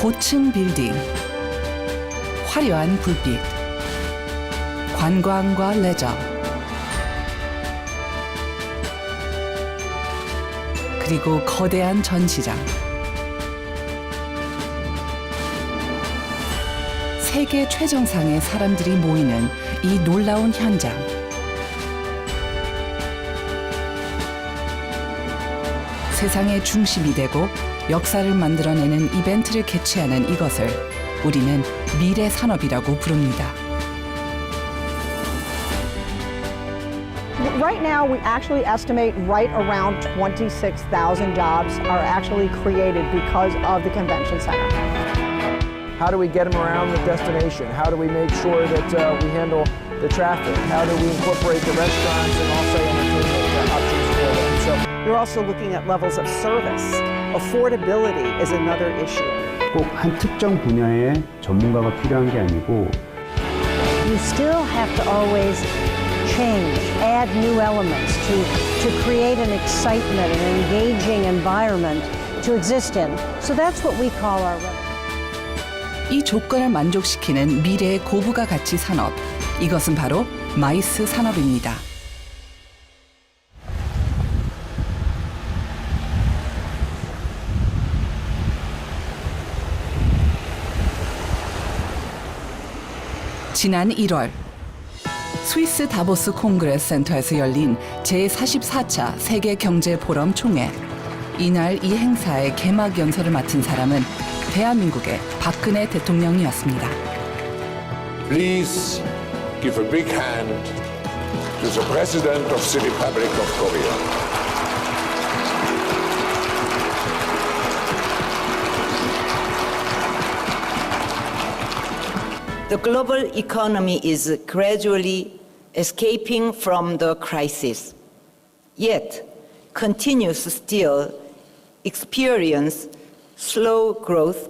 고층 빌딩, 화려한 불빛, 관광과 레저, 그리고 거대한 전시장. 세계 최정상의 사람들이 모이는 이 놀라운 현장. 세상의 중심이 되고 역사를 만들어내는 이벤트를 개최하는 이것을 우리는 미래 산업이라고 부릅니다. Right now, we actually estimate right around 26,000 jobs are actually created because of the convention center. How do we get them around the destination? How do we make sure that we handle the traffic? How do we incorporate the restaurants and also entertainment options for them? So You're also looking at levels of service. Affordability is another issue. 꼭 한 특정 분야의 전문가가 필요한 게 아니고 You still have to always change, add new elements to create an excitement, an engaging environment to exist in. So that's what we call our revolution. 이 조건을 만족시키는 미래의 고부가 가치 산업. 이것은 바로 마이스 산업입니다. 지난 1월 스위스 다보스 콩그레스 센터에서 열린 제44차 세계경제포럼 총회. 이날 이 행사의 개막 연설을 맡은 사람은 대한민국의 박근혜 대통령이었습니다. Please give a big hand to the President of the Republic of Korea. The global economy is gradually escaping from the crisis, yet continues still experience slow growth.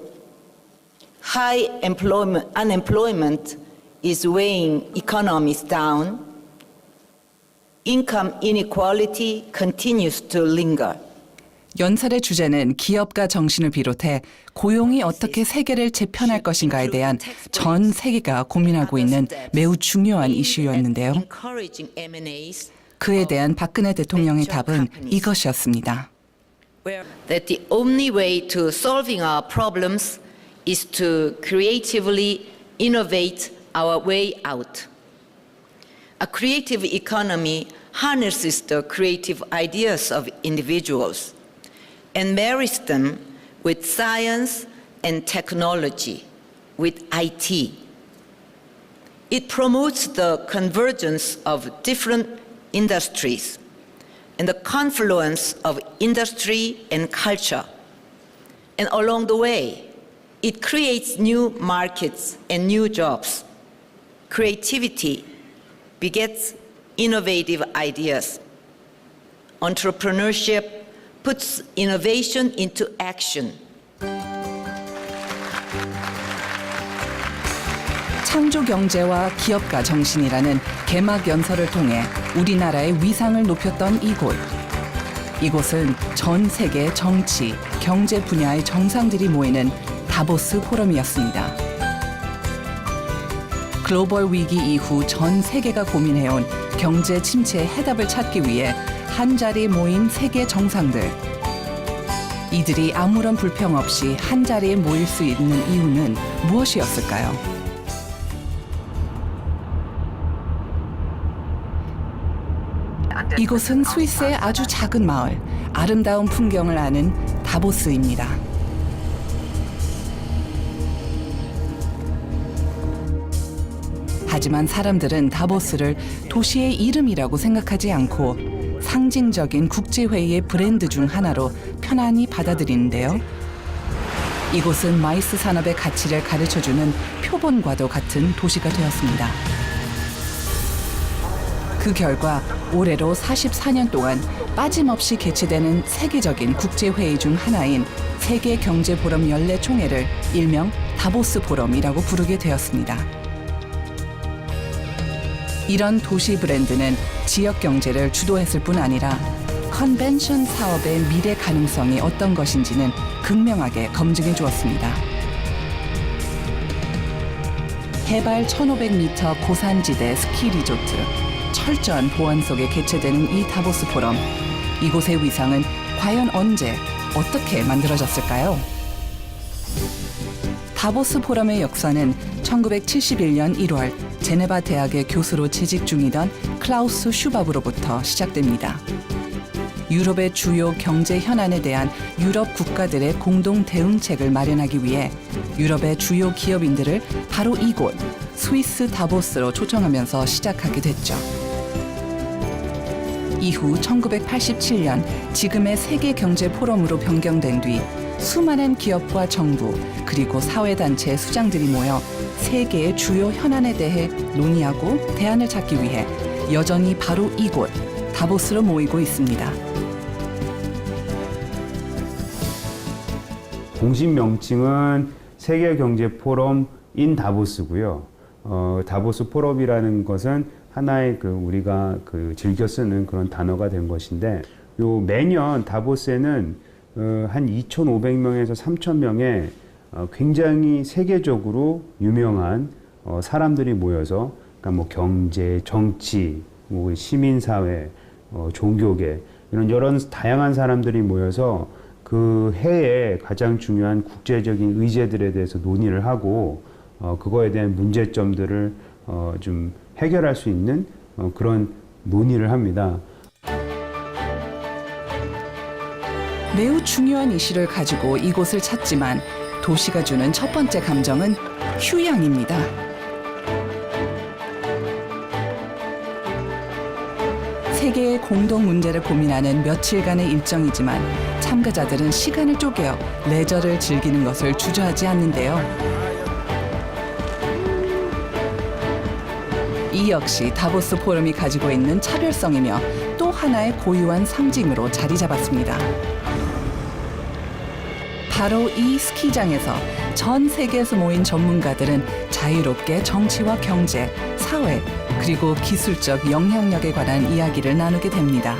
High unemployment is weighing economies down. Income inequality continues to linger. 연설의 주제는 기업가 정신을 비롯해 고용이 어떻게 세계를 재편할 것인가에 대한 전 세계가 고민하고 있는 매우 중요한 이슈였는데요. 그에 대한 박근혜 대통령의 답은 이것이었습니다. That the only way to solving our problems is to creatively innovate our way out. A creative economy harnesses the creative ideas of individuals and marries them with science and technology, with IT. It promotes the convergence of different industries and the confluence of industry and culture. And along the way, it creates new markets and new jobs. Creativity begets innovative ideas. Entrepreneurship puts innovation into action. 창조 경제와 기업가 정신이라는 개막 연설을 통해 우리나라의 위상을 높였던 이곳. 이곳은 전 세계 정치, 경제 분야의 정상들이 모이는 다보스 포럼이었습니다. 글로벌 위기 이후 전 세계가 고민해온 경제 침체의 해답을 찾기 위해 한자리에 모인 세계 정상들. 이들이 아무런 불평 없이 한자리에 모일 수 있는 이유는 무엇이었을까요? 이곳은 스위스의 아주 작은 마을, 아름다운 풍경을 아는 다보스입니다. 하지만 사람들은 다보스를 도시의 이름이라고 생각하지 않고 상징적인 국제회의의 브랜드 중 하나로 편안히 받아들이는데요. 이곳은 마이스 산업의 가치를 가르쳐주는 표본과도 같은 도시가 되었습니다. 그 결과 올해로 44년 동안 빠짐없이 개최되는 세계적인 국제회의 중 하나인 세계경제포럼 연례총회를 일명 다보스 포럼이라고 부르게 되었습니다. 이런 도시 브랜드는 지역 경제를 주도했을 뿐 아니라 컨벤션 사업의 미래 가능성이 어떤 것인지는 극명하게 검증해 주었습니다. 해발 1,500m 고산지대 스키 리조트, 철저한 보안 속에 개최되는 이 다보스 포럼. 이곳의 위상은 과연 언제, 어떻게 만들어졌을까요? 다보스 포럼의 역사는 1971년 1월 제네바 대학의 교수로 재직 중이던 클라우스 슈밥으로부터 시작됩니다. 유럽의 주요 경제 현안에 대한 유럽 국가들의 공동 대응책을 마련하기 위해 유럽의 주요 기업인들을 바로 이곳 스위스 다보스로 초청하면서 시작하게 됐죠. 이후 1987년 지금의 세계 경제 포럼으로 변경된 뒤 수많은 기업과 정부 그리고 사회단체의 수장들이 모여 세계의 주요 현안에 대해 논의하고 대안을 찾기 위해 여전히 바로 이곳 다보스로 모이고 있습니다. 공식 명칭은 세계경제포럼 인 다보스고요. 다보스 포럼이라는 것은 하나의 우리가 즐겨 쓰는 그런 단어가 된 것인데, 매년 다보스에는 한 2,500명에서 3,000명의 굉장히 세계적으로 유명한 사람들이 모여서, 그러니까 뭐 경제, 정치, 뭐 시민사회, 종교계 이런 여러 다양한 사람들이 모여서 그 해에 가장 중요한 국제적인 의제들에 대해서 논의를 하고 그거에 대한 문제점들을 좀 해결할 수 있는 그런 논의를 합니다. 매우 중요한 이슈를 가지고 이곳을 찾지만 도시가 주는 첫 번째 감정은 휴양입니다. 세계의 공동 문제를 고민하는 며칠간의 일정이지만 참가자들은 시간을 쪼개어 레저를 즐기는 것을 주저하지 않는데요. 이 역시 다보스 포럼이 가지고 있는 차별성이며 또 하나의 고유한 상징으로 자리 잡았습니다. 바로 이 스키장에서 전 세계에서 모인 전문가들은 자유롭게 정치와 경제, 사회, 그리고 기술적 영향력에 관한 이야기를 나누게 됩니다.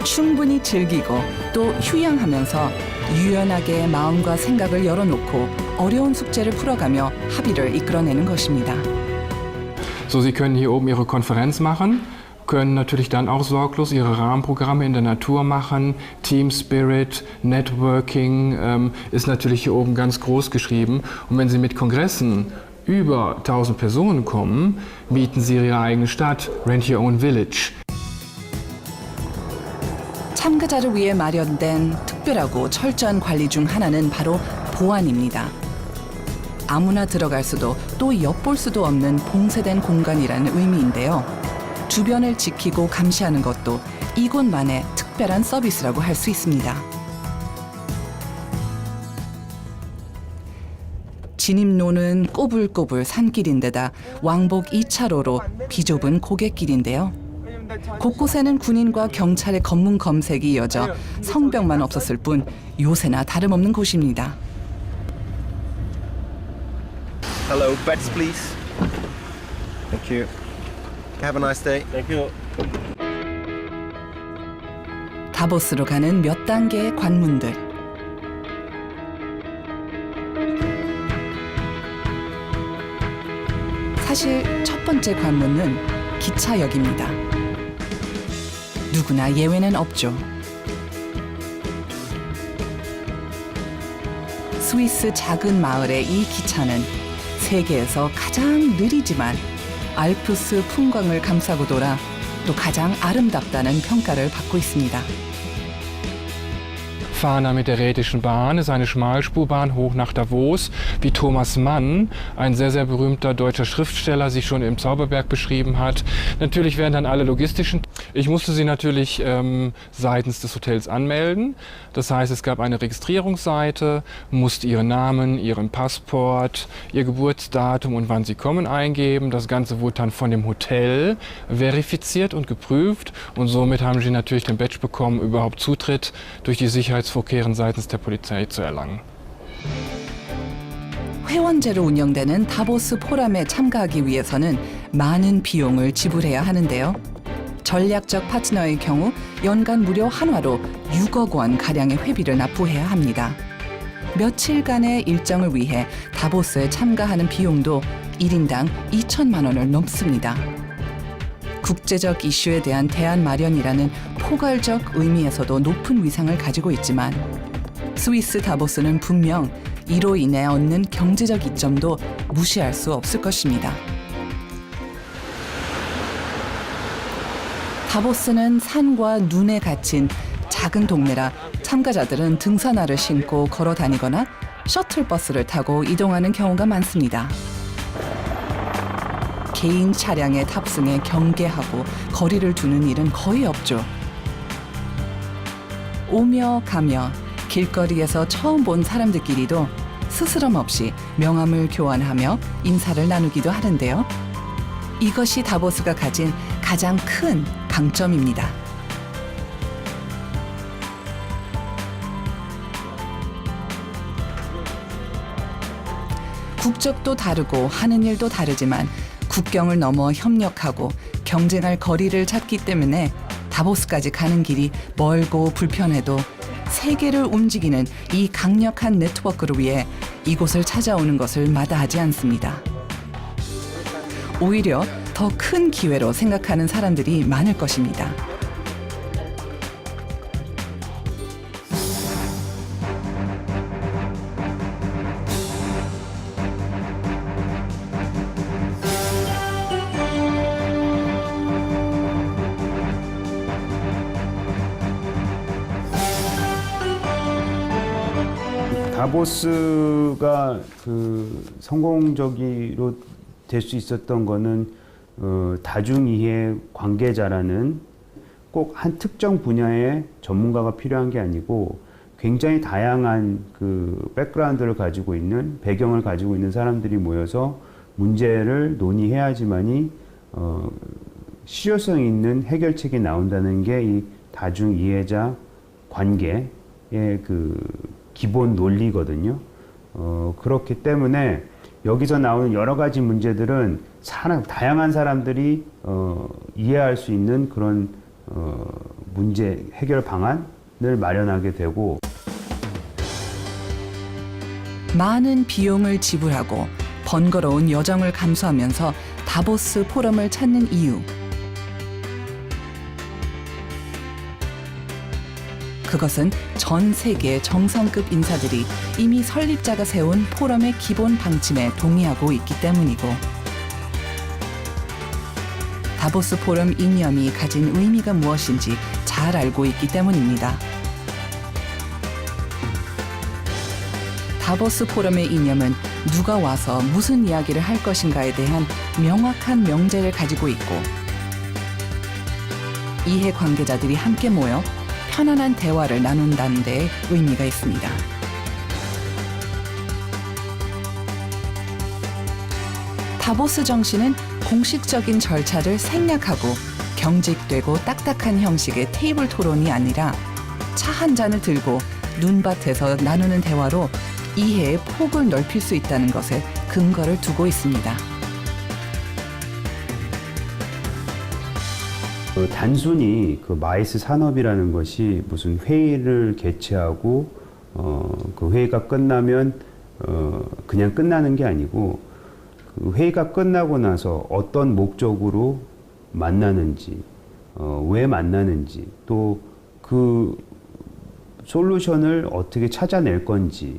충분히 즐기고 또 휴양하면서 유연하게 마음과 생각을 열어놓고 어려운 숙제를 풀어가며 합의를 이끌어내는 것입니다. So, Sie können hier oben Ihre Konferenz machen, können natürlich dann auch sorglos Ihre Rahmenprogramme in der Natur machen. Team Spirit, Networking ist natürlich hier oben ganz groß geschrieben. Und wenn Sie mit Kongressen über 1000 Personen kommen, mieten Sie Ihre eigene Stadt, Rent Your Own Village. 참가자를 위해 마련된 특별하고 철저한 관리 중 하나는 바로 보안입니다. 아무나 들어갈 수도 또 엿볼 수도 없는 봉쇄된 공간이라는 의미인데요. 주변을 지키고 감시하는 것도 이곳만의 특별한 서비스라고 할 수 있습니다. 진입로는 꼬불꼬불 산길인데다 왕복 2차로로 비좁은 고갯길인데요. 곳곳에는 군인과 경찰의 검문 검색이 이어져 성벽만 없었을 뿐 요새나 다름없는 곳입니다. Hello, beds please. Thank you. Have a nice day. Thank you. 다보스로 가는 몇 단계의 관문들. 사실 첫 번째 관문은 기차역입니다. 누구나 예외는 없죠. 스위스 작은 마을의 이 기차는 세계에서 가장 느리지만 알프스 풍광을 감싸고 돌아 또 가장 아름답다는 평가를 받고 있습니다. Fahren da mit der Rätischen Bahn, ist eine Schmalspurbahn hoch nach Davos, wie Thomas Mann, ein sehr, sehr berühmter deutscher Schriftsteller, sich schon im Zauberberg beschrieben hat. Natürlich werden dann alle logistischen. Ich musste sie natürlich seitens des Hotels anmelden. Das heißt, es gab eine Registrierungsseite, musste ihren Namen, ihren Passport, ihr Geburtsdatum und wann sie kommen eingeben. Das Ganze wurde dann von dem Hotel verifiziert und geprüft und somit haben sie natürlich den Badge bekommen, überhaupt Zutritt durch die Sicherheitsvorkehrungen seitens der Polizei zu erlangen. 회원제로 운영되는 다보스 포럼에 참가하기 위해서는 많은 비용을 지불해야 하는데요. 전략적 파트너의 경우 연간 무려 한화로 6억 원 가량의 회비를 납부해야 합니다. 며칠간의 일정을 위해 다보스에 참가하는 비용도 1인당 2천만 원을 넘습니다. 국제적 이슈에 대한 대안 마련이라는 포괄적 의미에서도 높은 위상을 가지고 있지만 스위스 다보스는 분명 이로 인해 얻는 경제적 이점도 무시할 수 없을 것입니다. 다보스는 산과 눈에 갇힌 작은 동네라 참가자들은 등산화를 신고 걸어 다니거나 셔틀버스를 타고 이동하는 경우가 많습니다. 개인 차량에 탑승해 경계하고 거리를 두는 일은 거의 없죠. 오며 가며 길거리에서 처음 본 사람들끼리도 스스럼 없이 명함을 교환하며 인사를 나누기도 하는데요. 이것이 다보스가 가진 가장 큰 강점입니다. 국적도 다르고 하는 일도 다르지만 국경을 넘어 협력하고 경쟁할 거리를 찾기 때문에 다보스까지 가는 길이 멀고 불편해도 세계를 움직이는 이 강력한 네트워크를 위해 이곳을 찾아오는 것을 마다하지 않습니다. 오히려 더 큰 기회로 생각하는 사람들이 많을 것입니다. 다보스가 성공적으로 될 수 있었던 거는 다중이해 관계자라는 꼭 한 특정 분야의 전문가가 필요한 게 아니고 굉장히 다양한 백그라운드를 가지고 있는 배경을 가지고 있는 사람들이 모여서 문제를 논의해야지만이 실효성 있는 해결책이 나온다는 게 이 다중이해자 관계의 기본 논리거든요. 그렇기 때문에 여기서 나오는 여러 가지 문제들은 다양한 사람들이 이해할 수 있는 그런 문제 해결 방안을 마련하게 되고 많은 비용을 지불하고 번거로운 여정을 감수하면서 다보스 포럼을 찾는 이유. 그것은 전 세계 정상급 인사들이 이미 설립자가 세운 포럼의 기본 방침에 동의하고 있기 때문이고 다보스 포럼 이념이 가진 의미가 무엇인지 잘 알고 있기 때문입니다. 다보스 포럼의 이념은 누가 와서 무슨 이야기를 할 것인가에 대한 명확한 명제를 가지고 있고 이해 관계자들이 함께 모여 편안한 대화를 나눈다는 데 의미가 있습니다. 다보스 정신은 공식적인 절차를 생략하고 경직되고 딱딱한 형식의 테이블 토론이 아니라 차 한 잔을 들고 눈밭에서 나누는 대화로 이해의 폭을 넓힐 수 있다는 것에 근거를 두고 있습니다. 단순히 마이스 산업이라는 것이 무슨 회의를 개최하고 그 회의가 끝나면 그냥 끝나는 게 아니고 그 회의가 끝나고 나서 어떤 목적으로 만나는지 왜 만나는지 또 그 솔루션을 어떻게 찾아낼 건지에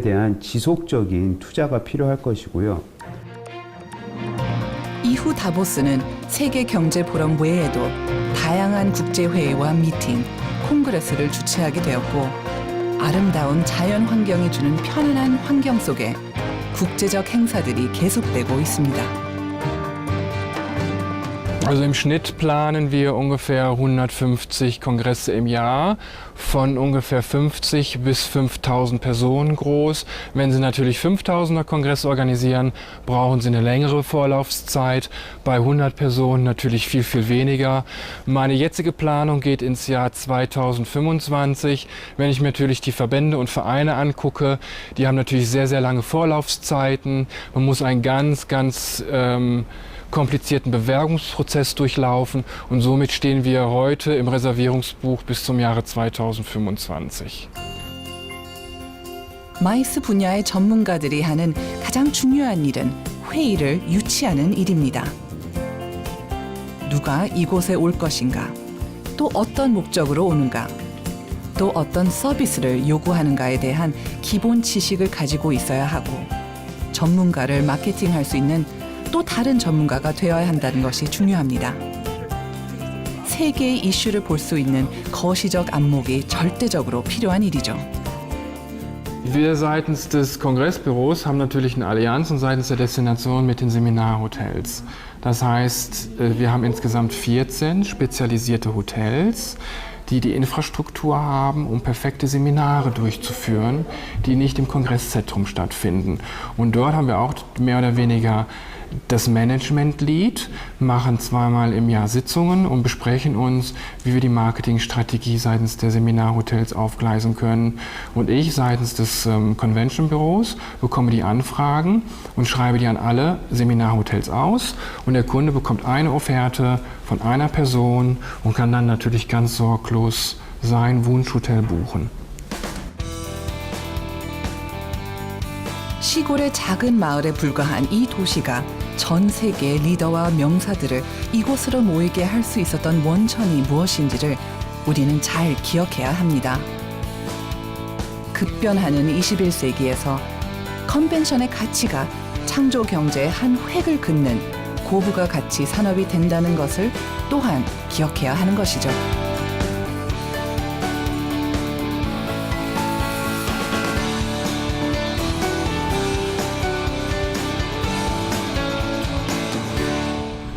대한 지속적인 투자가 필요할 것이고요. 이후 다보스는 세계 경제 포럼 외에도 다양한 국제 회의와 미팅, 콩그레스를 주최하게 되었고 아름다운 자연 환경이 주는 편안한 환경 속에 국제적 행사들이 계속되고 있습니다. Also im Schnitt planen wir ungefähr 150 Kongresse im Jahr, von ungefähr 50 bis 5000 Personen groß. Wenn Sie natürlich 5000er Kongresse organisieren, brauchen Sie eine längere Vorlaufzeit. Bei 100 Personen natürlich viel, viel weniger. Meine jetzige Planung geht ins Jahr 2025. Wenn ich mir natürlich die Verbände und Vereine angucke, die haben natürlich sehr, sehr lange Vorlaufzeiten. Man muss einen ganz komplizierten Bewerbungsprozess durchlaufen und somit stehen wir heute im Reservierungsbuch bis zum Jahre 2025. 마이스 분야의 전문가들이 하는 가장 중요한 일은 회의를 유치하는 일입니다. 누가 이곳에 올 것인가? 또 어떤 목적으로 오는가? 또 어떤 서비스를 요구하는가에 대한 기본 지식을 가지고 있어야 하고 전문가를 마케팅할 수 있는 또 다른 전문가가 되어야 한다는 것이 중요합니다. 세 개의 이슈를 볼 수 있는 거시적 안목이 절대적으로 필요한 일이죠. Wir seitens des Kongressbüros haben natürlich eine Allianz und seitens der Destination mit den Seminarhotels. Das heißt, wir haben insgesamt 14 spezialisierte Hotels, die die Infrastruktur haben, um perfekte Seminare durchzuführen, die nicht im Kongresszentrum stattfinden. Und dort haben wir auch mehr oder weniger das Management-Lead, machen zweimal im Jahr Sitzungen und besprechen uns, wie wir die Marketingstrategie seitens der Seminarhotels aufgleisen können. Und ich seitens des Convention-Büros bekomme die Anfragen und schreibe die an alle Seminarhotels aus. Und der Kunde bekommt eine Offerte von einer Person und kann dann natürlich ganz sorglos sein Wunschhotel buchen. 시골의 작은 마을에 불과한 이 도시가 전 세계의 리더와 명사들을 이곳으로 모이게 할 수 있었던 원천이 무엇인지를 우리는 잘 기억해야 합니다. 급변하는 21세기에서 컨벤션의 가치가 창조 경제의 한 획을 긋는 고부가 가치 산업이 된다는 것을 또한 기억해야 하는 것이죠.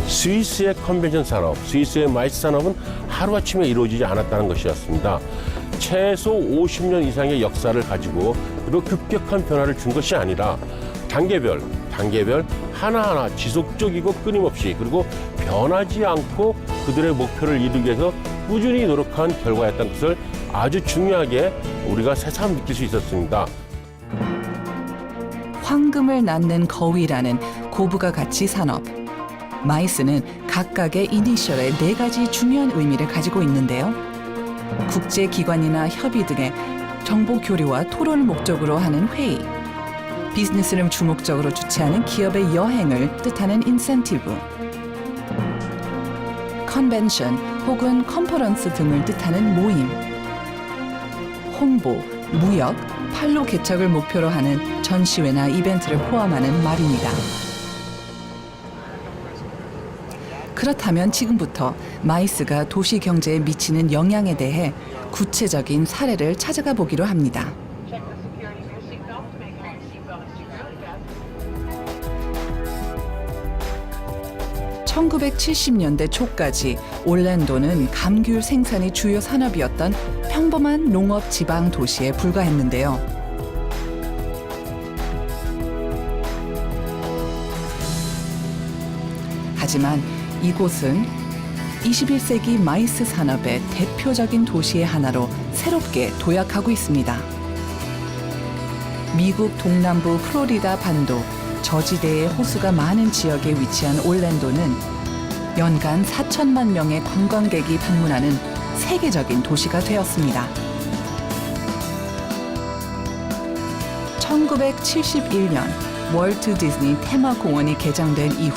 스위스의 컨벤션 산업, 스위스의 마이스 산업은 하루아침에 이루어지지 않았다는 것이었습니다. 최소 50년 이상의 역사를 가지고 그리고 급격한 변화를 준 것이 아니라 단계별 하나하나 지속적이고 끊임없이 그리고 변하지 않고 그들의 목표를 이루기 위해서 꾸준히 노력한 결과였다는 것을 아주 중요하게 우리가 새삼 느낄 수 있었습니다. 황금을 낳는 거위라는 고부가 가치 산업. 마이스는 각각의 이니셜에 4가지 중요한 의미를 가지고 있는데요. 국제기관이나 협의 등의 정보 교류와 토론을 목적으로 하는 회의, 비즈니스를 주목적으로 주최하는 기업의 여행을 뜻하는 인센티브, 컨벤션 혹은 컨퍼런스 등을 뜻하는 모임, 홍보, 무역, 판로 개척을 목표로 하는 전시회나 이벤트를 포함하는 말입니다. 그렇다면 지금부터 마이스가 도시 경제에 미치는 영향에 대해 구체적인 사례를 찾아가 보기로 합니다. (1970년대) 초까지 올랜도는 감귤 생산이 주요 산업이었던 평범한 농업 지방 도시에 불과했는데요. 하지만 이곳은 21세기 마이스 산업의 대표적인 도시의 하나로 새롭게 도약하고 있습니다. 미국 동남부 플로리다 반도 저지대의 호수가 많은 지역에 위치한 올랜도는 연간 4천만 명의 관광객이 방문하는 세계적인 도시가 되었습니다. 1971년 월트 디즈니 테마 공원이 개장된 이후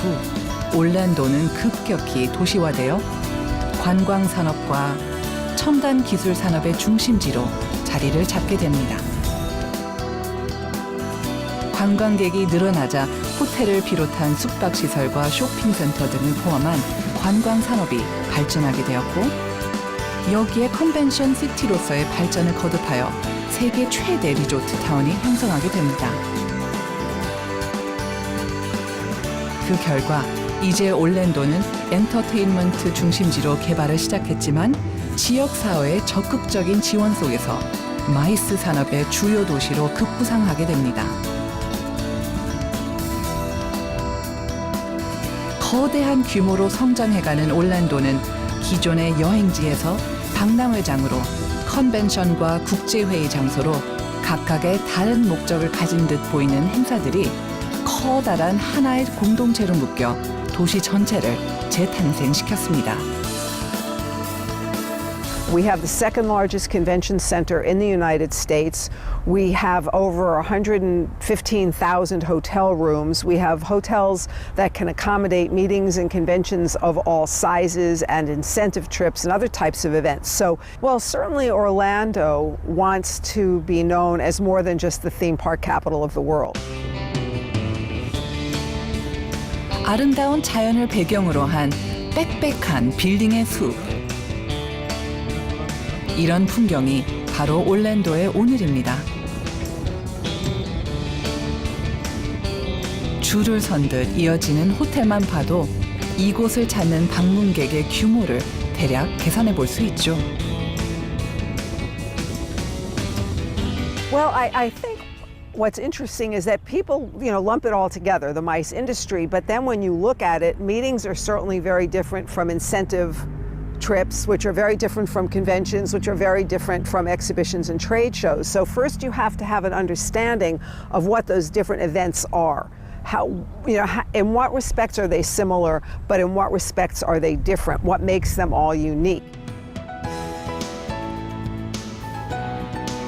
올랜도는 급격히 도시화되어 관광 산업과 첨단 기술 산업의 중심지로 자리를 잡게 됩니다. 관광객이 늘어나자 호텔을 비롯한 숙박시설과 쇼핑센터 등을 포함한 관광 산업이 발전하게 되었고 여기에 컨벤션 시티로서의 발전을 거듭하여 세계 최대 리조트 타운이 형성하게 됩니다. 그 결과 이제 올랜도는 엔터테인먼트 중심지로 개발을 시작했지만 지역사회의 적극적인 지원 속에서 마이스 산업의 주요 도시로 급부상하게 됩니다. 거대한 규모로 성장해가는 올랜도는 기존의 여행지에서 박람회장으로 컨벤션과 국제회의 장소로 각각의 다른 목적을 가진 듯 보이는 행사들이 커다란 하나의 공동체로 묶여 도시 전체를 재탄생시켰습니다. We have the second largest convention center in the United States. We have over 115,000 hotel rooms. We have hotels that can accommodate meetings and conventions of all sizes and incentive trips and other types of events. So, well, certainly Orlando wants to be known as more than just the theme park capital of the world. 아름다운 자연을 배경으로 한 빽빽한 빌딩의 숲. 이런 풍경이 바로 올랜도의 오늘입니다. 줄을 선 듯 이어지는 호텔만 봐도 이곳을 찾는 방문객의 규모를 대략 계산해 볼 수 있죠. Well, I think what's interesting is that people, lump it all together, the MICE industry, but then when you look at it, meetings are certainly very different from incentive trips, which are very different from conventions, which are very different from exhibitions and trade shows. So first you have to have an understanding of what those different events are. How, in what respects are they similar, but in what respects are they different? What makes them all unique?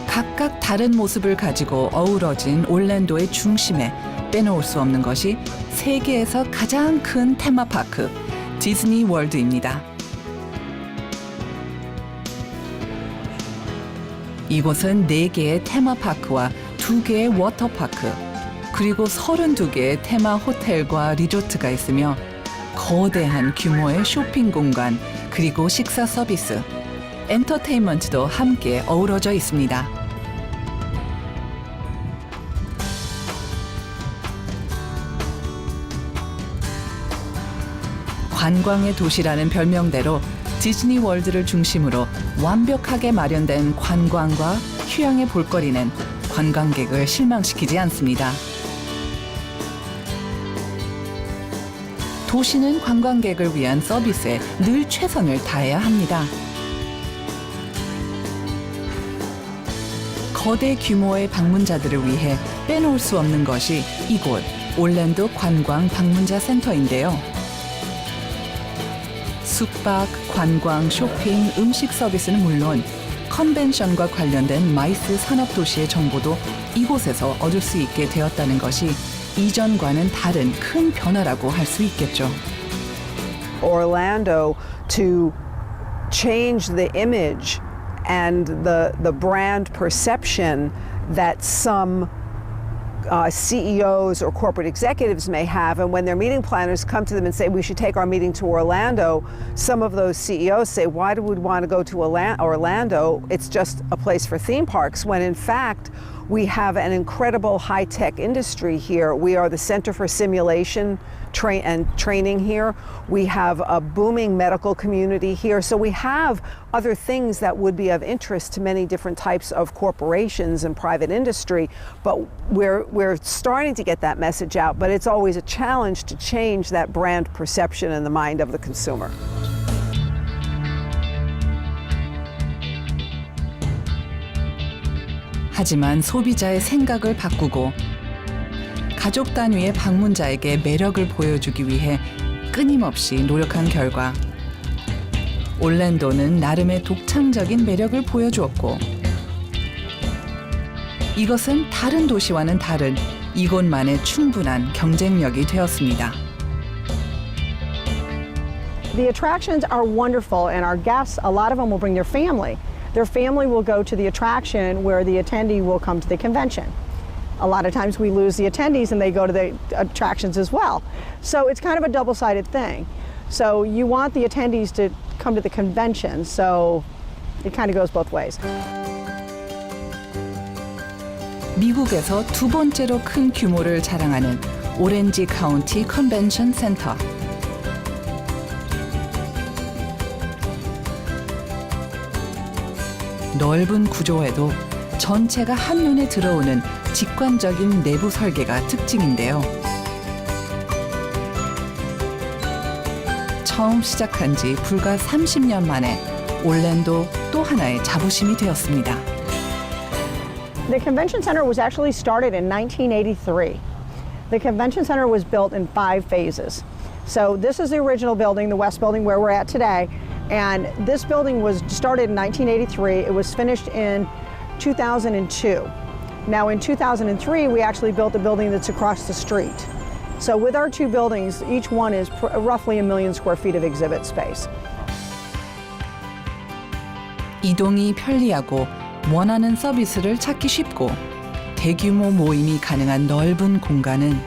각각 다른 모습을 가지고 어우러진 올랜도의 중심에 빼놓을 수 없는 것이 세계에서 가장 큰 테마파크, 디즈니 월드입니다. 이곳은 4개의 테마파크와 2개의 워터파크, 그리고 32개의 테마 호텔과 리조트가 있으며 거대한 규모의 쇼핑 공간, 그리고 식사 서비스, 엔터테인먼트도 함께 어우러져 있습니다. 관광의 도시라는 별명대로 디즈니 월드를 중심으로 완벽하게 마련된 관광과 휴양의 볼거리는 관광객을 실망시키지 않습니다. 도시는 관광객을 위한 서비스에 늘 최선을 다해야 합니다. 거대 규모의 방문자들을 위해 빼놓을 수 없는 것이 이곳 올랜도 관광 방문자 센터인데요. 숙박, 관광, 쇼핑, 음식 서비스는 물론 컨벤션과 관련된 마이스 산업도시의 정보도 이곳에서 얻을 수 있게 되었다는 것이 이전과는 다른 큰 변화라고 할 수 있겠죠. Orlando to change the image and the brand perception that some CEOs or corporate executives may have, and when their meeting planners come to them and say we should take our meeting to Orlando, some of those CEOs say, why do we want to go to Orlando? It's just a place for theme parks, when in fact we have an incredible high-tech industry here. We are the center for simulation and training here. We have a booming medical community here. So we have other things that would be of interest to many different types of corporations and private industry. But we're starting to get that message out, but it's always a challenge to change that brand perception in the mind of the consumer. 하지만 소비자의 생각을 바꾸고 가족 단위의 방문자에게 매력을 보여주기 위해 끊임없이 노력한 결과 올랜도는 나름의 독창적인 매력을 보여주었고, 이것은 다른 도시와는 다른 이곳만의 충분한 경쟁력이 되었습니다. The attractions are wonderful, and our guests, a lot of them will bring their family. Their family will go to the attraction where the attendee will come to the convention. A lot of times we lose the attendees and they go to the attractions as well. So it's kind of a double-sided thing. So you want the attendees to come to the convention, so it kind of goes both ways. 미국에서 두 번째로 큰 규모를 자랑하는 오렌지 카운티 컨벤션 센터. 넓은 구조에도 전체가 한눈에 들어오는 직관적인 내부 설계가 특징인데요. 처음 시작한 지 불과 30년 만에 올랜도 또 하나의 자부심이 되었습니다. The convention center was actually started in 1983. The convention center was built in 5 phases. So this is the original building, the West Building where we're at today. And this building was started in 1983. It was finished in 2002. Now in 2003, we actually built a building that's across the street. So with our two buildings, each one is roughly 1 million square feet of exhibit space. 이동이 편리하고 원하는 서비스를 찾기 쉽고 대규모 모임이 가능한 넓은 공간은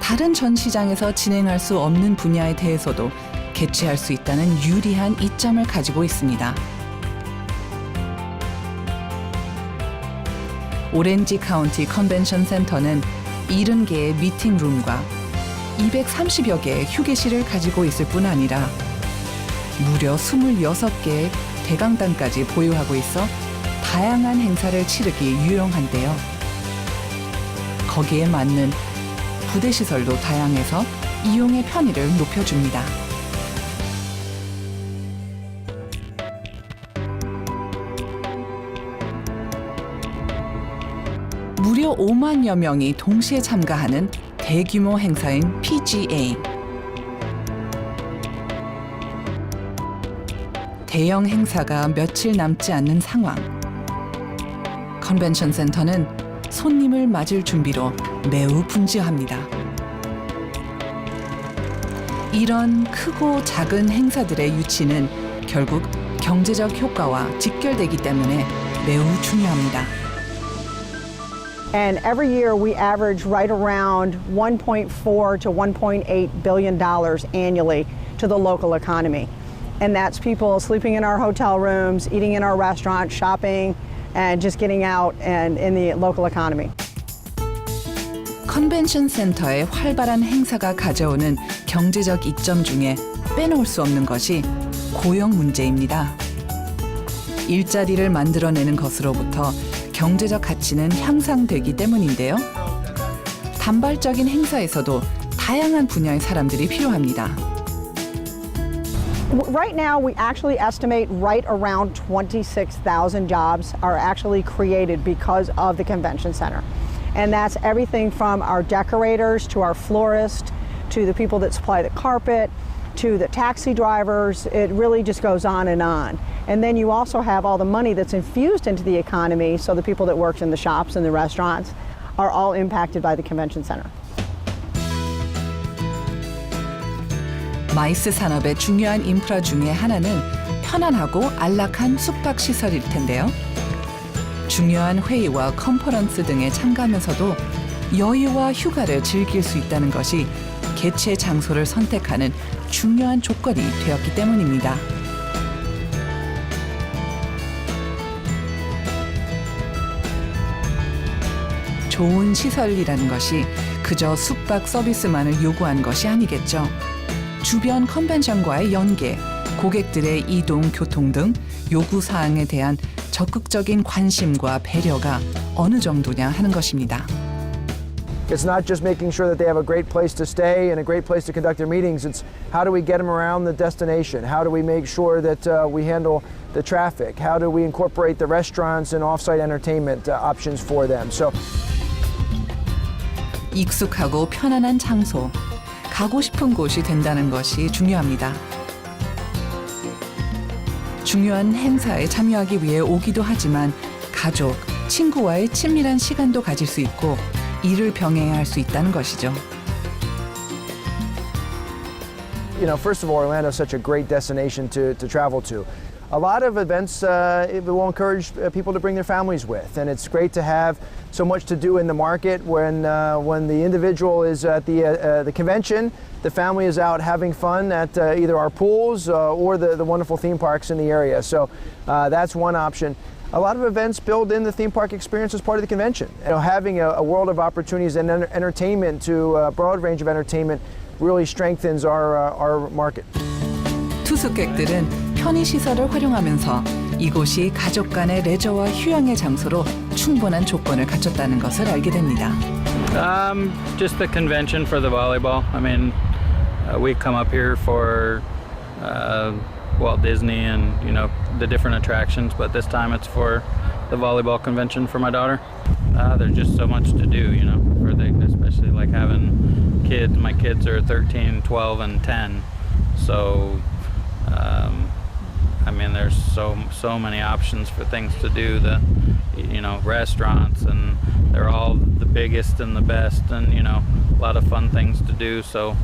다른 전시장에서 진행할 수 없는 분야에 대해서도 개최할 수 있다는 유리한 이점을 가지고 있습니다. 오렌지 카운티 컨벤션 센터는 70개의 미팅룸과 230여 개의 휴게실을 가지고 있을 뿐 아니라 무려 26개의 대강당까지 보유하고 있어 다양한 행사를 치르기 유용한데요. 거기에 맞는 부대 시설도 다양해서 이용의 편의를 높여줍니다. 무려 5만여 명이 동시에 참가하는 대규모 행사인 PGA. 대형 행사가 며칠 남지 않는 상황. 컨벤션 센터는 손님을 맞을 준비로 매우 분주합니다. 이런 크고 작은 행사들의 유치는 결국 경제적 효과와 직결되기 때문에 매우 중요합니다. And every year we average right around $1.4 to $1.8 billion annually to the local economy. And that's people sleeping in our hotel rooms, eating in our restaurants, shopping, and just getting out and in the local economy. 컨벤션 센터의 활발한 행사가 가져오는 경제적 이점 중에 빼놓을 수 없는 것이 고용 문제입니다. 일자리를 만들어내는 것으로부터 경제적 가치는 향상되기 때문인데요. 단발적인 행사에서도 다양한 분야의 사람들이 필요합니다. Right now, we actually estimate right around 26,000 jobs are actually created because of the convention center. And that's everything from our decorators to our florists to the people that supply the carpet to the taxi drivers. It really just goes on. And then you also have all the money that's infused into the economy, so the people that work in the shops and the restaurants are all impacted by the convention center. 마이스 산업의 중요한 인프라 중에 하나는 편안하고 안락한 숙박 시설일 텐데요. 중요한 회의와 컨퍼런스 등에 참가하면서도 여유와 휴가를 즐길 수 있다는 것이 개최 장소를 선택하는 중요한 조건이 되었기 때문입니다. 좋은 시설이라는 것이 그저 숙박 서비스만을 요구하는 것이 아니겠죠. 주변 컨벤션과의 연계, 고객들의 이동, 교통 등 요구사항에 대한 적극적인 관심과 배려가 어느 정도냐 하는 것입니다. It's not just making sure that they have a great place to stay and a great place to conduct their meetings. It's how do we get them around the destination? How do we make sure that we handle the traffic? How do we incorporate the restaurants and off-site entertainment options for them? So 익숙하고 편안한 장소, 가고 싶은 곳이 된다는 것이 중요합니다. 중요한 행사에 참여하기 위해 오기도 하지만 가족, 친구와의 친밀한 시간도 가질 수 있고 일을 병행해야 할 수 있다는 것이죠. You know, first of all, Orlando is such a great destination to travel to. A lot of events it will encourage people to bring their families with, and it's great to have so much to do in the market when the individual is at the convention, the family is out having fun at either our pools or the wonderful theme parks in the area. So that's one option. A lot of events build in the theme park experience as part of the convention. You know, having a world of opportunities and entertainment to a broad range of entertainment really strengthens our market. 투숙객들은 편의시설을 활용하면서 이곳이 가족 간의 레저와 휴양의 장소로 충분한 조건을 갖췄다는 것을 알게 됩니다. Just the convention for the volleyball. I mean, we come up here for Walt Disney and, you know, the different attractions, but this time it's for the volleyball convention for my daughter. There's just so much to do, you know, for especially like having kids. My kids are 13, 12, and 10. So I mean, there's so many options for things to do. Restaurants, and they're all the biggest and the best, and a lot of fun things to do. So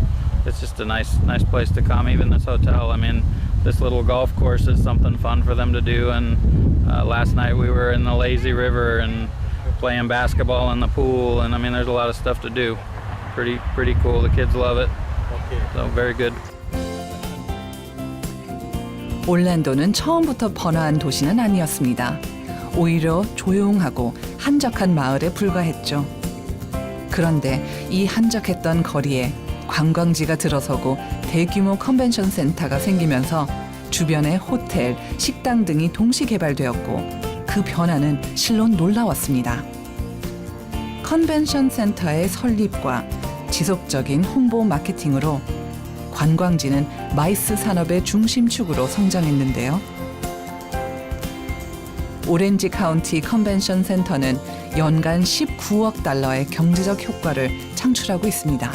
it's just a nice place to come. Even this hotel. I mean, this little golf course is something fun for them to do. And last night we were in the lazy river and playing basketball in the pool. And I mean, there's a lot of stuff to do. Pretty cool. The kids love it. So very good. 올랜도는 처음부터 번화한 도시는 아니었습니다. 오히려 조용하고 한적한 마을에 불과했죠. 그런데 이 한적했던 거리에 관광지가 들어서고 대규모 컨벤션 센터가 생기면서 주변에 호텔, 식당 등이 동시 개발되었고 그 변화는 실로 놀라웠습니다. 컨벤션 센터의 설립과 지속적인 홍보 마케팅으로 관광지는 마이스 산업의 중심축으로 성장했는데요. 오렌지 카운티 컨벤션 센터는 연간 19억 달러의 경제적 효과를 창출하고 있습니다.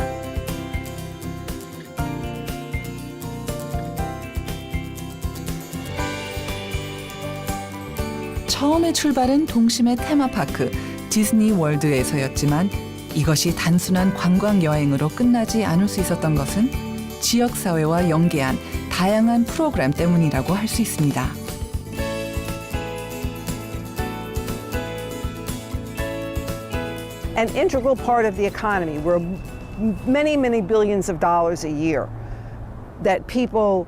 처음의 출발은 동심의 테마파크 디즈니 월드에서였지만 이것이 단순한 관광 여행으로 끝나지 않을 수 있었던 것은 지역사회와 연계한 다양한 프로그램 때문이라고 할 수 있습니다. An integral part of the economy. We're many billions of dollars a year that people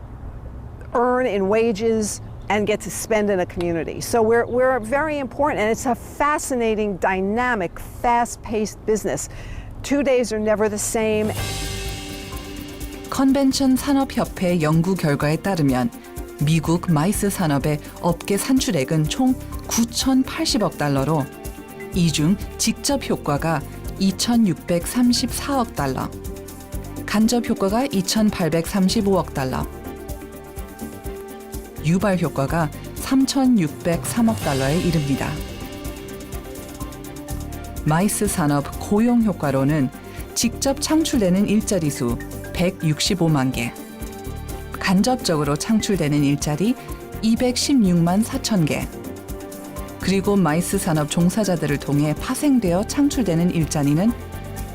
earn in wages and get to spend in a community. So we're very important, and it's a fascinating, dynamic, fast-paced business. 2 days are never the same. 컨벤션 산업협회 연구 결과에 따르면 미국 마이스 산업의 업계 산출액은 총 9,080억 달러로 이 중 직접 효과가 2,634억 달러, 간접 효과가 2,835억 달러, 유발 효과가 3,603억 달러에 이릅니다. 마이스 산업 고용 효과로는 직접 창출되는 일자리 수 165만 개, 간접적으로 창출되는 일자리 216만 4천 개, 그리고 마이스 산업 종사자들을 통해 파생되어 창출되는 일자리는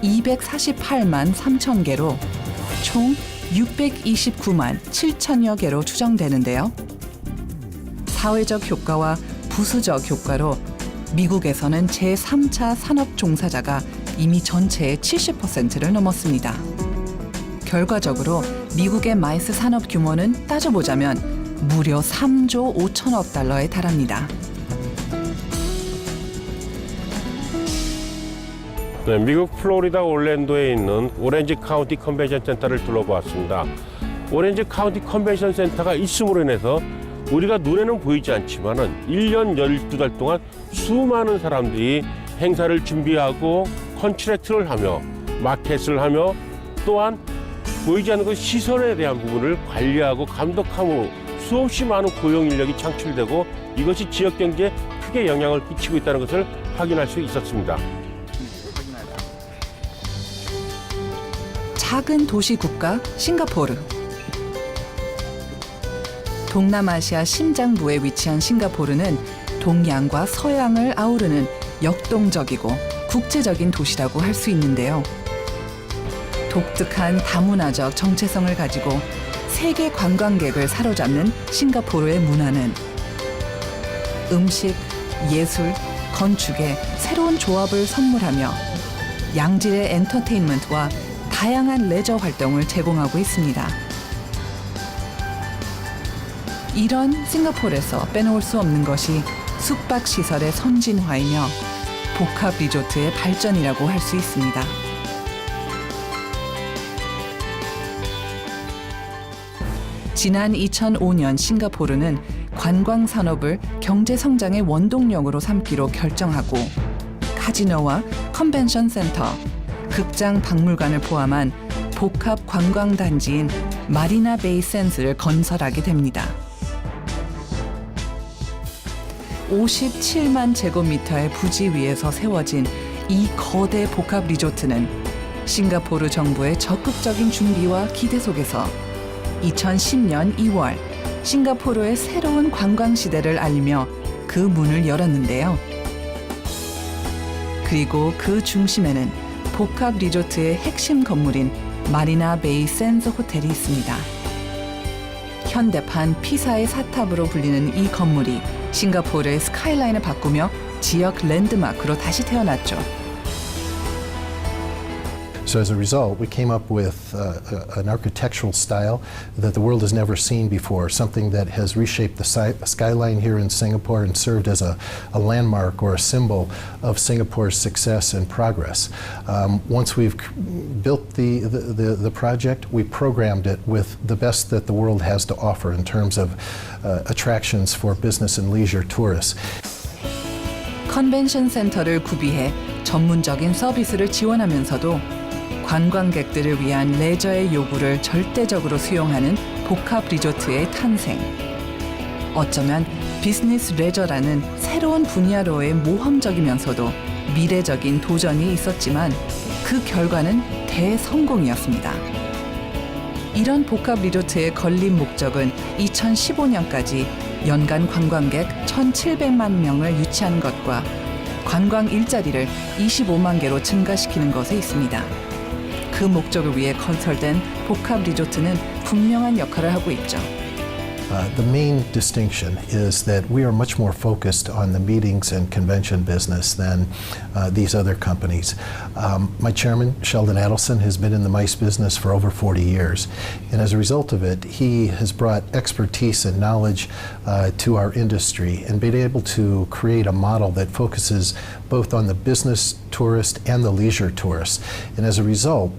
248만 3천 개로 총 629만 7천여 개로 추정되는데요. 사회적 효과와 부수적 효과로 미국에서는 제3차 산업 종사자가 이미 전체의 70%를 넘었습니다. 결과적으로 미국의 마이스 산업 규모는 따져보자면 무려 3조 5천억 달러에 달합니다. 네, 미국 플로리다 올랜도에 있는 오렌지 카운티 컨벤션 센터를 둘러보았습니다. 오렌지 카운티 컨벤션 센터가 있음으로 인해서 우리가 눈에는 보이지 않지만은 1년 12달 동안 수많은 사람들이 행사를 준비하고 컨트랙트를 하며 마켓을 하며 또한 보이지 않는 그 시설에 대한 부분을 관리하고 감독함으로 수없이 많은 고용 인력이 창출되고 이것이 지역 경제에 크게 영향을 끼치고 있다는 것을 확인할 수 있었습니다. 작은 도시 국가 싱가포르. 동남아시아 심장부에 위치한 싱가포르는 동양과 서양을 아우르는 역동적이고 국제적인 도시라고 할 수 있는데요. 독특한 다문화적 정체성을 가지고 세계 관광객을 사로잡는 싱가포르의 문화는 음식, 예술, 건축의 새로운 조합을 선물하며 양질의 엔터테인먼트와 다양한 레저 활동을 제공하고 있습니다. 이런 싱가포르에서 빼놓을 수 없는 것이 숙박시설의 선진화이며 복합 리조트의 발전이라고 할 수 있습니다. 지난 2005년 싱가포르는 관광 산업을 경제 성장의 원동력으로 삼기로 결정하고 카지노와 컨벤션 센터, 극장 박물관을 포함한 복합 관광 단지인 마리나 베이 샌즈를 건설하게 됩니다. 57만 제곱미터의 부지 위에서 세워진 이 거대 복합 리조트는 싱가포르 정부의 적극적인 준비와 기대 속에서 2010년 2월 싱가포르의 새로운 관광 시대를 알리며 그 문을 열었는데요. 그리고 그 중심에는 복합 리조트의 핵심 건물인 마리나 베이 샌즈 호텔이 있습니다. 현대판 피사의 사탑으로 불리는 이 건물이 싱가포르의 스카이라인을 바꾸며 지역 랜드마크로 다시 태어났죠. So as a result, we came up with an architectural style that the world has never seen before, something that has reshaped the skyline here in Singapore and served as a landmark or a symbol of Singapore's success and progress. Once we've built the project, we programmed it with the best that the world has to offer in terms of attractions for business and leisure tourists. 컨벤션 센터를 구비해 전문적인 서비스를 지원하면서도 관광객들을 위한 레저의 요구를 절대적으로 수용하는 복합 리조트의 탄생. 어쩌면 비즈니스 레저라는 새로운 분야로의 모험적이면서도 미래적인 도전이 있었지만 그 결과는 대성공이었습니다. 이런 복합 리조트의 건립 목적은 2015년까지 연간 관광객 1,700만 명을 유치하는 것과 관광 일자리를 25만 개로 증가시키는 것에 있습니다. 그 목적을 위해 건설된 복합 리조트는 분명한 역할을 하고 있죠. The main distinction is that we are much more focused on the meetings and convention business than these other companies. My chairman, Sheldon Adelson, has been in the MICE business for over 40 years. And as a result of it, he has brought expertise and knowledge to our industry and been able to create a model that focuses both on the business tourist and the leisure tourist. And as a result,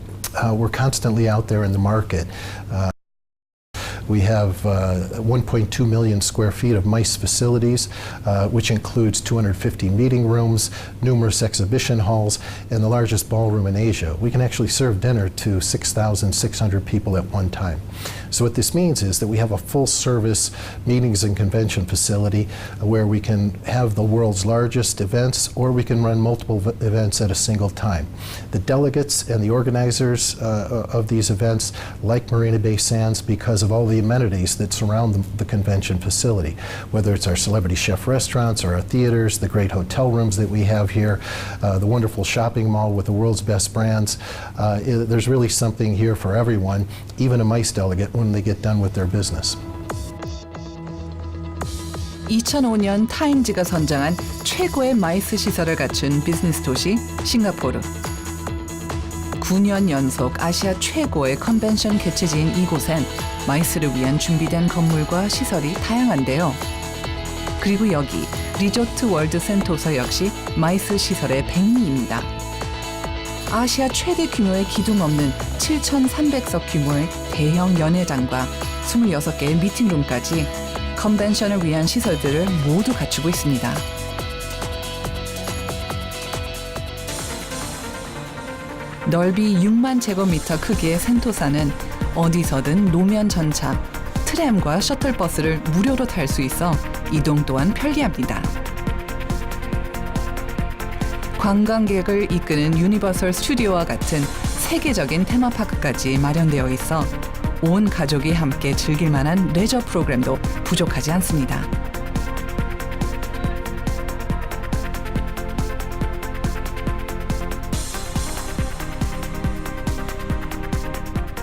we're constantly out there in the market. We have 1.2 million square feet of MICE facilities, which includes 250 meeting rooms, numerous exhibition halls, and the largest ballroom in Asia. We can actually serve dinner to 6,600 people at one time. So what this means is that we have a full-service meetings and convention facility where we can have the world's largest events, or we can run multiple events at a single time. The delegates and the organizers of these events like Marina Bay Sands because of all the amenities that surround the convention facility, whether it's our celebrity chef restaurants or our theaters, the great hotel rooms that we have here, the wonderful shopping mall with the world's best brands. There's really something here for everyone, even a MICE delegate when they get done with their business. 2005년 타임지가 선정한 최고의 마이스 시설을 갖춘 비즈니스 도시 싱가포르. 9년 연속 아시아 최고의 컨벤션 개최지인 이곳엔 마이스를 위한 준비된 건물과 시설이 다양한데요. 그리고 여기 리조트 월드 센토사 역시 마이스 시설의 백미입니다. 아시아 최대 규모의 기둥 없는 7,300석 규모의 대형 연회장과 26개의 미팅룸까지 컨벤션을 위한 시설들을 모두 갖추고 있습니다. 넓이 6만 제곱미터 크기의 센토사는 어디서든 노면 전차, 트램과 셔틀버스를 무료로 탈 수 있어 이동 또한 편리합니다. 관광객을 이끄는 유니버설 스튜디오와 같은 세계적인 테마파크까지 마련되어 있어 온 가족이 함께 즐길 만한 레저 프로그램도 부족하지 않습니다.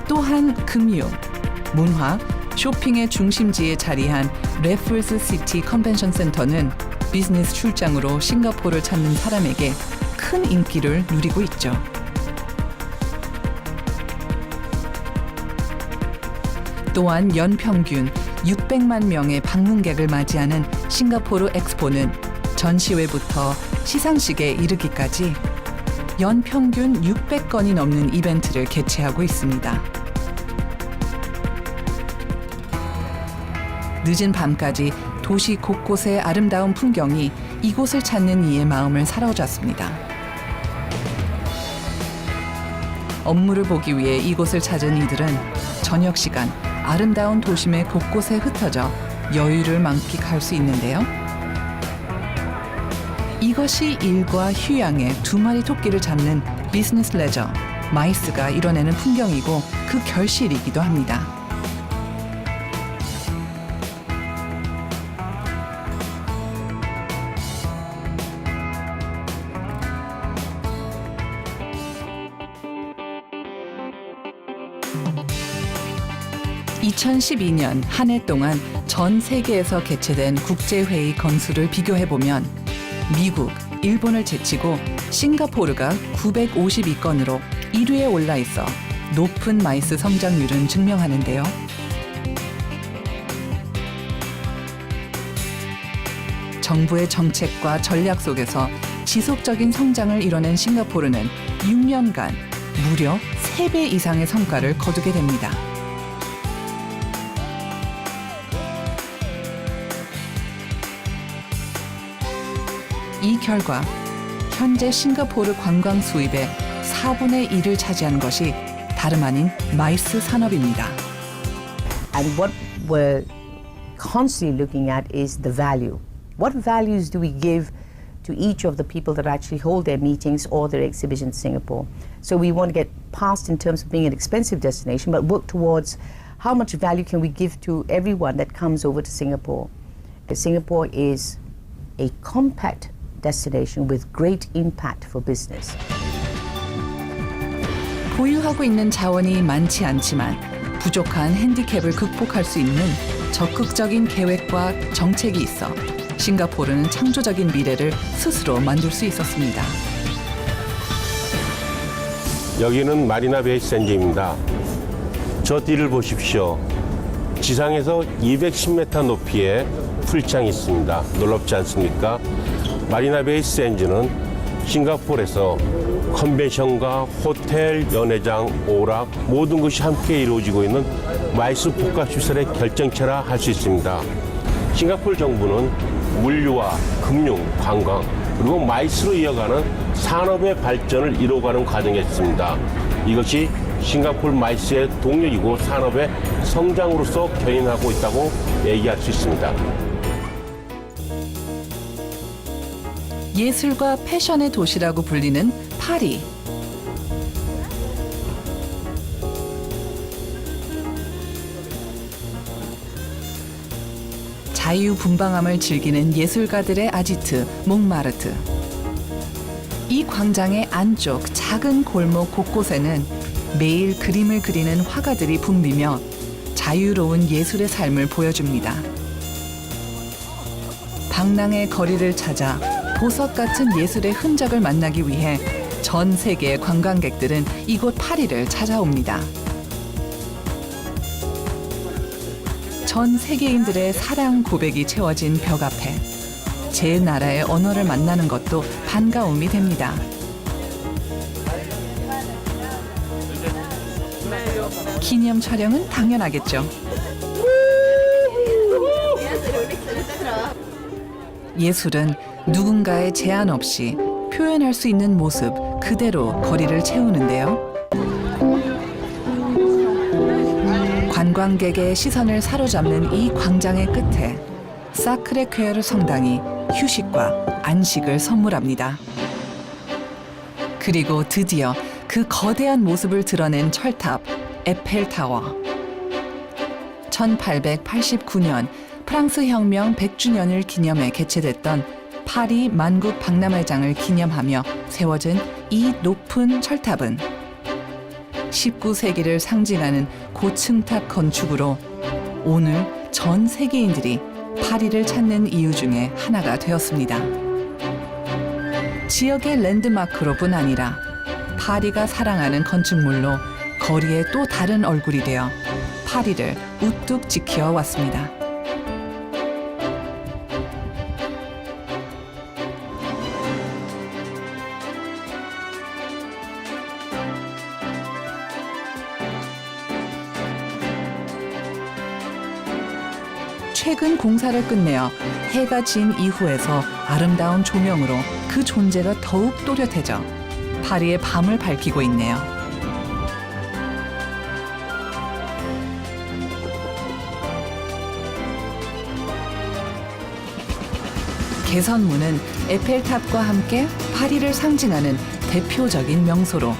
또한 금융, 문화, 쇼핑의 중심지에 자리한 래플스 시티 컨벤션 센터는 비즈니스 출장으로 싱가포르를 찾는 사람에게 큰 인기를 누리고 있죠. 또한 연평균 600만 명의 방문객을 맞이하는 싱가포르 엑스포는 전시회부터 시상식에 이르기까지 연평균 600건이 넘는 이벤트를 개최하고 있습니다. 늦은 밤까지 도시 곳곳의 아름다운 풍경이 이곳을 찾는 이의 마음을 사로잡습니다. 업무를 보기 위해 이곳을 찾은 이들은 저녁 시간 아름다운 도심의 곳곳에 흩어져 여유를 만끽할 수 있는데요. 이것이 일과 휴양의 두 마리 토끼를 잡는 비즈니스 레저, 마이스가 이뤄내는 풍경이고 그 결실이기도 합니다. (2012년) 한 해 동안 전 세계에서 개최된 국제회의 건수를 비교해보면 미국, 일본을 제치고 싱가포르가 952건으로 1위에 올라 있어 높은 마이스 성장률은 증명하는데요. 정부의 정책과 전략 속에서 지속적인 성장을 이뤄낸 싱가포르는 6년간 무려 3배 이상의 성과를 거두게 됩니다. 이 결과 현재 싱가포르 관광 수입의 4분의 1을 차지한 것이 다름 아닌 마이스 산업입니다. And what we're constantly looking at is the value. What values do we give to each of the people that actually hold their meetings or their exhibitions in Singapore? So we want to get past in terms of being an expensive destination, but work towards how much value can we give to everyone that comes over to Singapore. Singapore is a compact destination with great impact for business. 보유하고 있는 자원이 많지 않지만 부족한 핸디캡을 극복할 수 있는 적극적인 계획과 정책이 있어 싱가포르는 창조적인 미래를 스스로 만들 수 있었습니다. 여기는 마리나 베이 샌즈입니다. 저 뒤를 보십시오. 지상에서 210m 높이의 풀장이 있습니다. 놀랍지 않습니까? 마리나 베이 샌즈는 싱가포르에서 컨벤션과 호텔, 연회장, 오락 모든 것이 함께 이루어지고 있는 마이스 복합시설의 결정체라 할 수 있습니다. 싱가포르 정부는 물류와 금융, 관광 그리고 마이스로 이어가는 산업의 발전을 이루어가는 과정에 있습니다. 이것이 싱가포르 마이스의 동력이고 산업의 성장으로서 견인하고 있다고 얘기할 수 있습니다. 예술과 패션의 도시라고 불리는 파리. 자유분방함을 즐기는 예술가들의 아지트 몽마르트. 이 광장의 안쪽 작은 골목 곳곳에는 매일 그림을 그리는 화가들이 붐비며 자유로운 예술의 삶을 보여줍니다. 방랑의 거리를 찾아 보석 같은 예술의 흔적을 만나기 위해 전 세계의 관광객들은 이곳 파리를 찾아옵니다. 전 세계인들의 사랑 고백이 채워진 벽 앞에 제 나라의 언어를 만나는 것도 반가움이 됩니다. 기념 촬영은 당연하겠죠. 예술은 누군가의 제한 없이 표현할 수 있는 모습 그대로 거리를 채우는데요. 관광객의 시선을 사로잡는 이 광장의 끝에 사크레퀘르 성당이 휴식과 안식을 선물합니다. 그리고 드디어 그 거대한 모습을 드러낸 철탑 에펠타워. 1889년 프랑스 혁명 100주년을 기념해 개최됐던 파리 만국 박람회장을 기념하며 세워진 이 높은 철탑은 19세기를 상징하는 고층탑 건축으로 오늘 전 세계인들이 파리를 찾는 이유 중에 하나가 되었습니다. 지역의 랜드마크로뿐 아니라 파리가 사랑하는 건축물로 거리에 또 다른 얼굴이 되어 파리를 우뚝 지켜왔습니다. 최근 공사를 끝내어 해가 진 이후에서 아름다운 조명으로 그 존재가 더욱 또렷해져 파리의 밤을 밝히고 있네요. 개선문은 에펠탑과 함께 파리를 상징하는 대표적인 명소로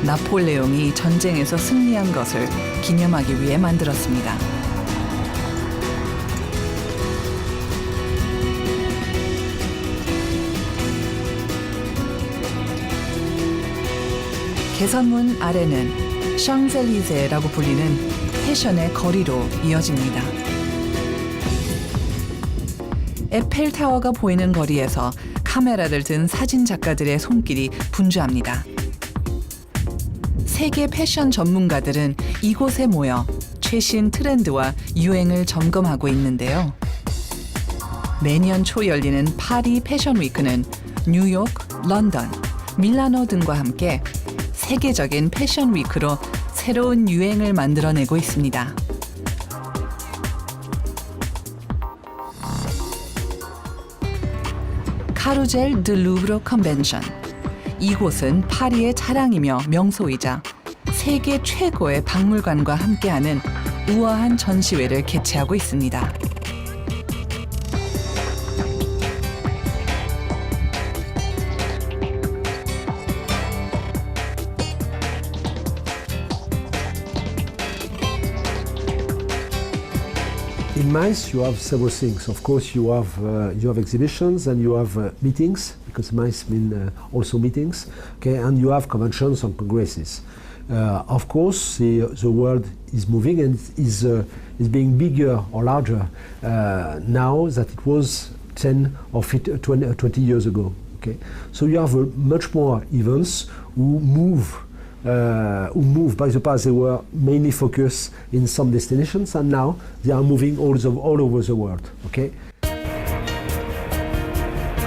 나폴레옹이 전쟁에서 승리한 것을 기념하기 위해 만들었습니다. 개선문 아래는 샹젤리제라고 불리는 패션의 거리로 이어집니다. 에펠타워가 보이는 거리에서 카메라를 든 사진 작가들의 손길이 분주합니다. 세계 패션 전문가들은 이곳에 모여 최신 트렌드와 유행을 점검하고 있는데요. 매년 초 열리는 파리 패션 위크는 뉴욕, 런던, 밀라노 등과 함께 세계적인 패션 위크로 새로운 유행을 만들어내고 있습니다. 카루젤 드 루브르 컨벤션. 이곳은 파리의 자랑이며 명소이자 세계 최고의 박물관과 함께하는 우아한 전시회를 개최하고 있습니다. In MICE, you have several things. Of course, you have exhibitions and you have meetings, because MICE means also meetings. Okay, and you have conventions and congresses. Of course, the world is moving and is being bigger or larger now than it was 10 or 20 years ago. Okay, so you have much more events who move. By the past, they were mainly focused in some destinations, and now they are moving all over the world. Okay.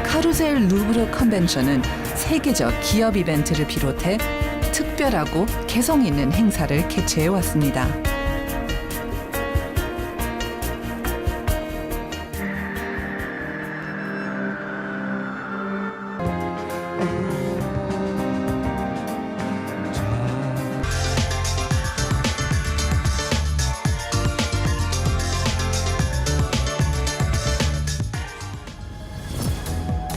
카루젤 루브르 컨벤션은 세계적 기업 이벤트를 비롯해 특별하고 개성 있는 행사를 개최해 왔습니다.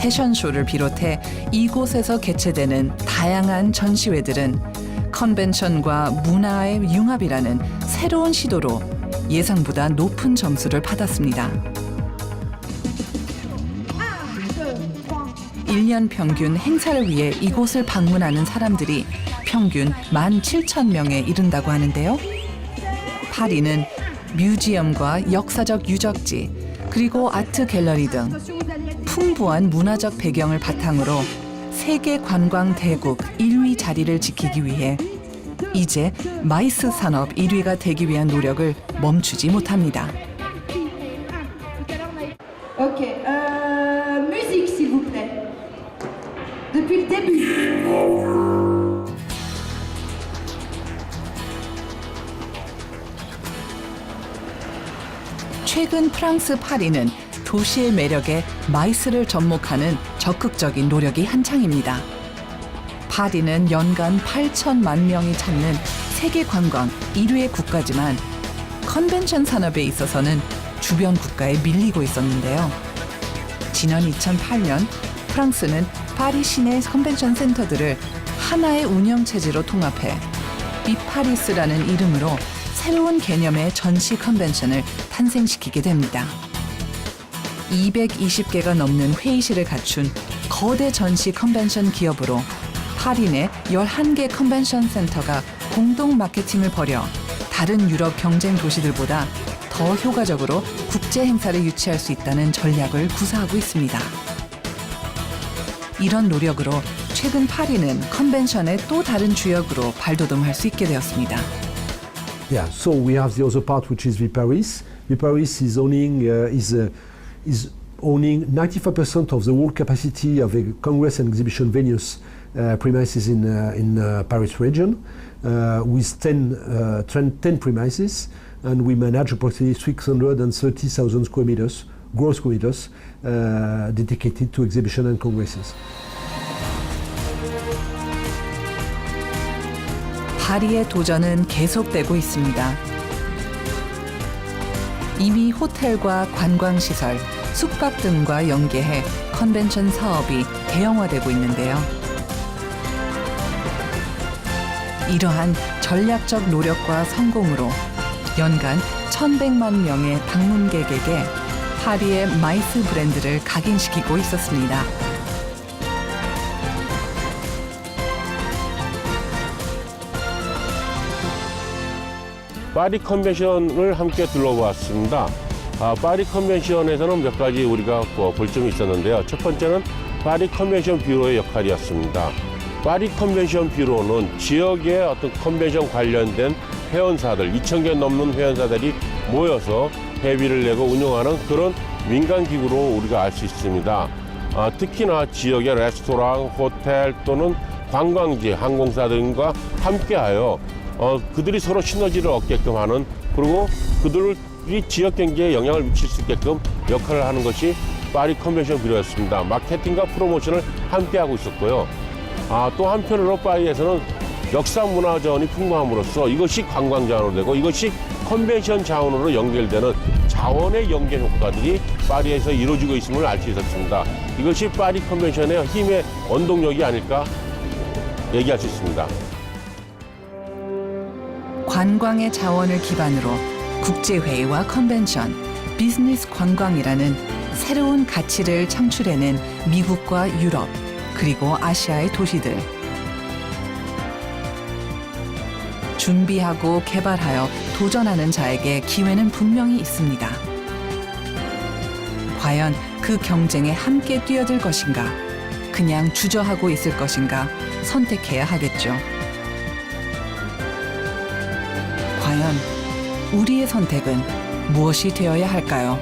패션쇼를 비롯해 이곳에서 개최되는 다양한 전시회들은 컨벤션과 문화의 융합이라는 새로운 시도로 예상보다 높은 점수를 받았습니다. 1년 평균 행사를 위해 이곳을 방문하는 사람들이 평균 17,000명에 이른다고 하는데요. 파리는 뮤지엄과 역사적 유적지, 그리고 아트 갤러리 등 풍부한 문화적 배경을 바탕으로 세계 관광 대국 1위 자리를 지키기 위해 이제 마이스 산업 1위가 되기 위한 노력을 멈추지 못합니다. Ok, musique s'il vous plaît. Depuis le début. 최근 프랑스 파리는 도시의 매력에 마이스를 접목하는 적극적인 노력이 한창입니다. 파리는 연간 8천만 명이 찾는 세계 관광 1위의 국가지만 컨벤션 산업에 있어서는 주변 국가에 밀리고 있었는데요. 지난 2008년 프랑스는 파리 시내 컨벤션 센터들을 하나의 운영체제로 통합해 비파리스라는 이름으로 새로운 개념의 전시 컨벤션을 탄생시키게 됩니다. 220개가 넘는 회의실을 갖춘 거대 전시 컨벤션 기업으로 파리 내 11개 컨벤션 센터가 공동 마케팅을 벌여 다른 유럽 경쟁 도시들보다 더 효과적으로 국제 행사를 유치할 수 있다는 전략을 구사하고 있습니다. 이런 노력으로 최근 파리는 컨벤션의 또 다른 주역으로 발돋움할 수 있게 되었습니다. Yeah, so we have the other part, which is Viparis. Viparis is owning 95% of the world capacity of the Congress and exhibition venues premises in Paris region, with 10 premises, and we manage approximately 630,000 square meters, gross square meters, dedicated to exhibition and congresses. 파리의 도전은 계속되고 있습니다. 이미 호텔과 관광시설, 숙박 등과 연계해 컨벤션 사업이 대형화되고 있는데요. 이러한 전략적 노력과 성공으로 연간 1,100만 명의 방문객에게 파리의 마이스 브랜드를 각인시키고 있었습니다. 파리 컨벤션을 함께 둘러보았습니다. 파리 컨벤션에서는 몇 가지 우리가 볼 점이 있었는데요. 첫 번째는 파리 컨벤션 뷰로의 역할이었습니다. 파리 컨벤션 뷰로는 지역의 어떤 컨벤션 관련된 회원사들, 2,000개 넘는 회원사들이 모여서 회비를 내고 운영하는 그런 민간기구로 우리가 알 수 있습니다. 특히나 지역의 레스토랑, 호텔 또는 관광지, 항공사들과 함께하여 그들이 서로 시너지를 얻게끔 하는, 그리고 그들이 지역 경제에 영향을 미칠 수 있게끔 역할을 하는 것이 파리 컨벤션 뷰로였습니다. 마케팅과 프로모션을 함께하고 있었고요. 또 한편으로 파리에서는 역사 문화 자원이 풍부함으로써 이것이 관광 자원으로 되고 이것이 컨벤션 자원으로 연결되는 자원의 연계 효과들이 파리에서 이루어지고 있음을 알 수 있었습니다. 이것이 파리 컨벤션의 힘의 원동력이 아닐까 얘기할 수 있습니다. 관광의 자원을 기반으로 국제회의와 컨벤션, 비즈니스 관광이라는 새로운 가치를 창출해낸 미국과 유럽, 그리고 아시아의 도시들. 준비하고 개발하여 도전하는 자에게 기회는 분명히 있습니다. 과연 그 경쟁에 함께 뛰어들 것인가? 그냥 주저하고 있을 것인가? 선택해야 하겠죠. 과연 우리의 선택은 무엇이 되어야 할까요?